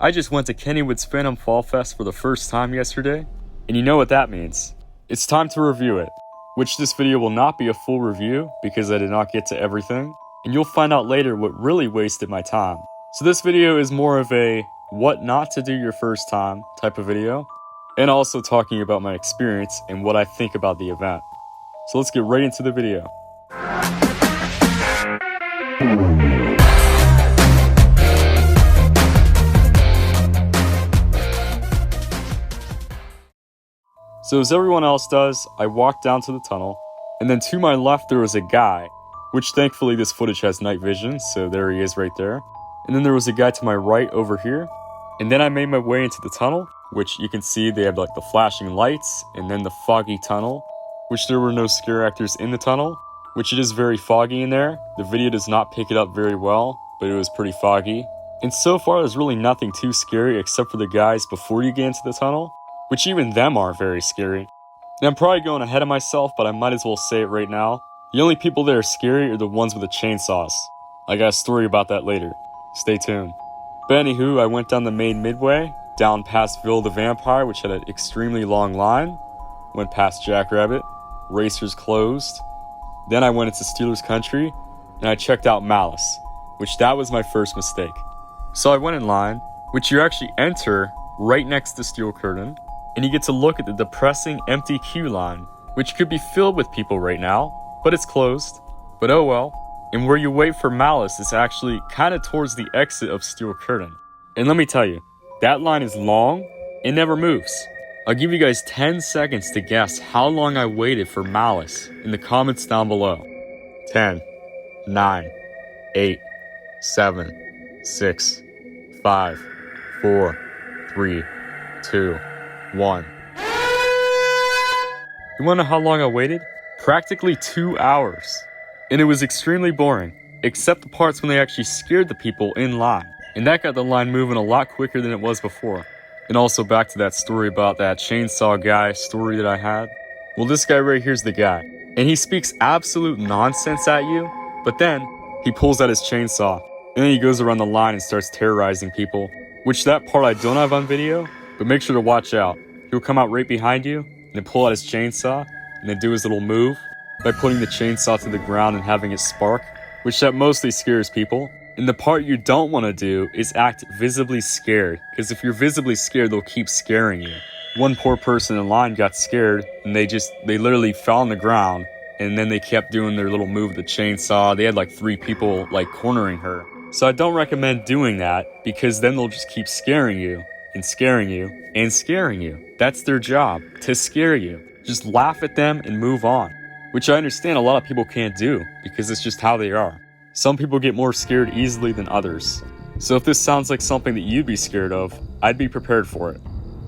I just went to Kennywood's Phantom Fall Fest for the first time yesterday, and you know what that means. It's time to review it, which this video will not be a full review because I did not get to everything, and you'll find out later what really wasted my time. So this video is more of a what not to do your first time type of video, and also talking about my experience and what I think about the event. So let's get right into the video. So as everyone else does, I walked down to the tunnel, and then to my left there was a guy, which thankfully this footage has night vision, so there he is right there. And then there was a guy to my right over here, and then I made my way into the tunnel, which you can see they have like the flashing lights, and then the foggy tunnel, which there were no scare actors in the tunnel, which it is very foggy in there. The video does not pick it up very well, but it was pretty foggy. And so far there's really nothing too scary except for the guys before you get into the tunnel, which even them are very scary. And I'm probably going ahead of myself, but I might as well say it right now. The only people that are scary are the ones with the chainsaws. I got a story about that later. Stay tuned. But anywho, I went down the main midway, down past Ville the Vampire, which had an extremely long line. Went past Jackrabbit, Racers closed. Then I went into Steelers Country, and I checked out Malice, which that was my first mistake. So I went in line, which you actually enter right next to Steel Curtain, and you get to look at the depressing empty queue line, which could be filled with people right now, but it's closed. But oh well. And where you wait for Malice is actually kind of towards the exit of Steel Curtain. And let me tell you, that line is long, it never moves. I'll give you guys 10 seconds to guess how long I waited for Malice in the comments down below. 10, 9, 8, 7, 6, 5, 4, 3, 2, 1. You wanna know how long I waited? Practically 2 hours. And it was extremely boring, except the parts when they actually scared the people in line. And that got the line moving a lot quicker than it was before. And also back to that story about that chainsaw guy story that I had. Well, this guy right here's the guy. And he speaks absolute nonsense at you, but then he pulls out his chainsaw. And then he goes around the line and starts terrorizing people. Which that part I don't have on video, but make sure to watch out. He'll come out right behind you, and then pull out his chainsaw, and then do his little move by putting the chainsaw to the ground and having it spark, which that mostly scares people. And the part you don't want to do is act visibly scared, because if you're visibly scared, they'll keep scaring you. One poor person in line got scared, and they literally fell on the ground, and then they kept doing their little move with the chainsaw. They had like 3 people like cornering her. So I don't recommend doing that, because then they'll just keep scaring you, and scaring you, and scaring you. That's their job, to scare you. Just laugh at them and move on. Which I understand a lot of people can't do, because it's just how they are. Some people get more scared easily than others. So if this sounds like something that you'd be scared of, I'd be prepared for it.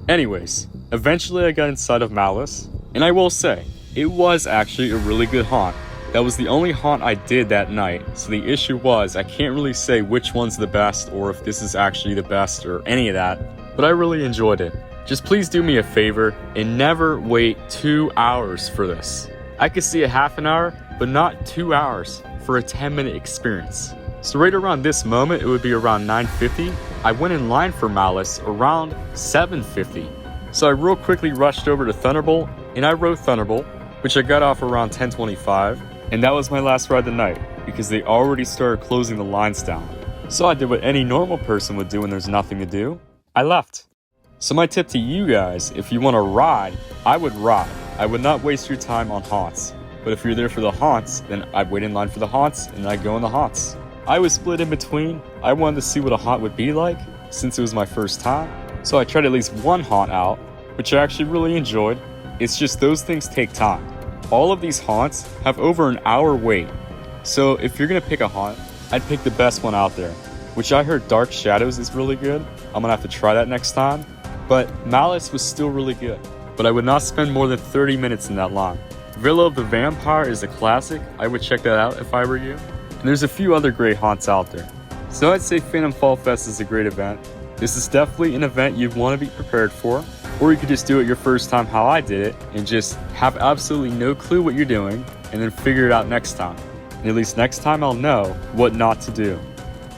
Anyways, eventually I got inside of Malice, and I will say, it was actually a really good haunt. That was the only haunt I did that night, so the issue was I can't really say which one's the best or if this is actually the best or any of that, but I really enjoyed it. Just please do me a favor and never wait 2 hours for this. I could see a half an hour, but not 2 hours for a 10-minute experience. So right around this moment, it would be around 9:50. I went in line for Malice around 7:50. So I real quickly rushed over to Thunderbolt, and I rode Thunderbolt, which I got off around 10:25. And that was my last ride of the night, because they already started closing the lines down. So I did what any normal person would do when there's nothing to do. I left. So my tip to you guys, if you want to ride, I would ride. I would not waste your time on haunts. But if you're there for the haunts, then I'd wait in line for the haunts, and I'd go in the haunts. I was split in between. I wanted to see what a haunt would be like, since it was my first time. So I tried at least one haunt out, which I actually really enjoyed. It's just those things take time. All of these haunts have over an hour wait. So if you're gonna pick a haunt, I'd pick the best one out there, which I heard Dark Shadows is really good. I'm gonna have to try that next time. But Malice was still really good. But I would not spend more than 30 minutes in that line. Ville of the Vampire is a classic. I would check that out if I were you. And there's a few other great haunts out there. So I'd say Phantom Fall Fest is a great event. This is definitely an event you'd want to be prepared for. Or you could just do it your first time how I did it and just have absolutely no clue what you're doing and then figure it out next time. And at least next time I'll know what not to do.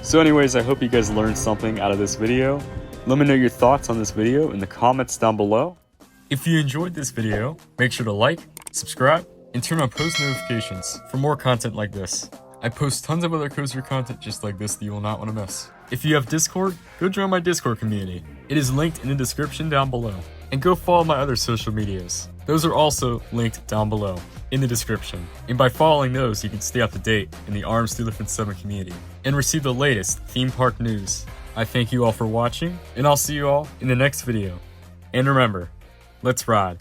So anyways, I hope you guys learned something out of this video. Let me know your thoughts on this video in the comments down below. If you enjoyed this video, make sure to like, subscribe, and turn on post notifications for more content like this. I post tons of other coaster content just like this that you will not want to miss. If you have Discord, go join my Discord community. It is linked in the description down below. And go follow my other social medias. Those are also linked down below in the description. And by following those, you can stay up to date in the Arms Through Lift 7 community and receive the latest theme park news. I thank you all for watching, and I'll see you all in the next video. And remember, let's ride.